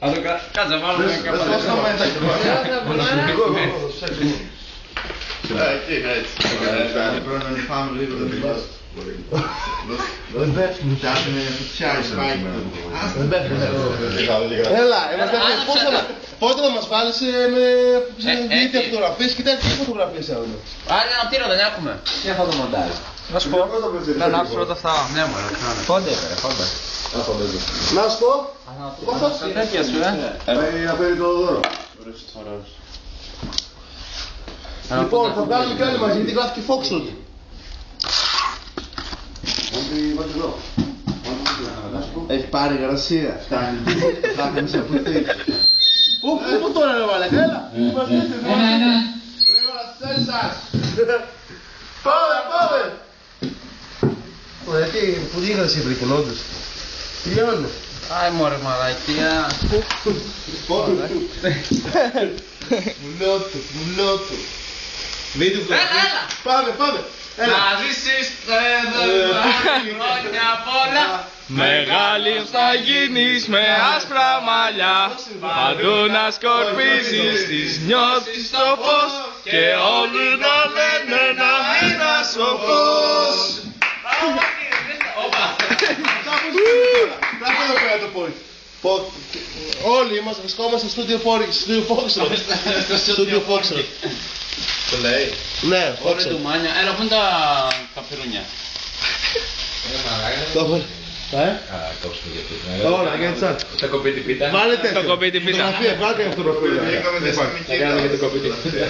Κάτσε να βάλουμε κάπου. Εκεί είναι έτσι. Πρέπει να φάμε λίγο το πηγό. Δεν πέφτουν. Φτιάχνουμε φουτσιάρι σπάκι. Δεν πέφτουν. Έλα, πότε θα μας βάλεις με δίκτυα φωτογραφίες, κοιτάξτε τι φωτογραφίες έχουμε. Άρα ένα τύρο δεν έχουμε. Τι αυτό το μοντάζ. Να σου πω. Να ανάψω πρώτα αυτά. Ναι, μωρέ, κάνε. Πότε έφερε, πότε. Να σου πω. Τα τέτοια σου, Να φέρει το δώρο. Λοιπόν, θα βγάλουμε κι άλλοι μαζί, γιατί γράφει και Foxtrot. Έχει πάρει γρασία. Φτάνει. Θα έκανε σε αυτή. Πού τώρα ρε μαλάκα, έλα. Γρήγορα στις θέσεις σας. Πάμε. Γιατί, που λίγασε η βρήκεν όντως. Τελειώνε. Άι μωρέ μαλακία. Μουλότο. Βίντεο του. Έλα. Πάμε. Να ζήσεις χρόνια πολλά. Μεγάλη θα γίνεις με άσπρα μαλλιά. Παντού να σκορπίζεις, τις νιώθεις το φως. Και όλοι να λένε να είναι σοφός. Κάπου εδώ πέρα το πόδι. Όλοι είμαστε, βρισκόμαστε στο Studio Foxtrot. Το λέει. Ναι, Ωραία Foxtrot. του μάνια. Έλα, πού είναι τα καπιρούνια. Τώρα, για τσάτ. Τα κοπεί την πίτα. Βάλετε Το κοπεί την πίτα. φωτογραφία, βγάλτε φωτογραφία. Είχαμε δεσμική.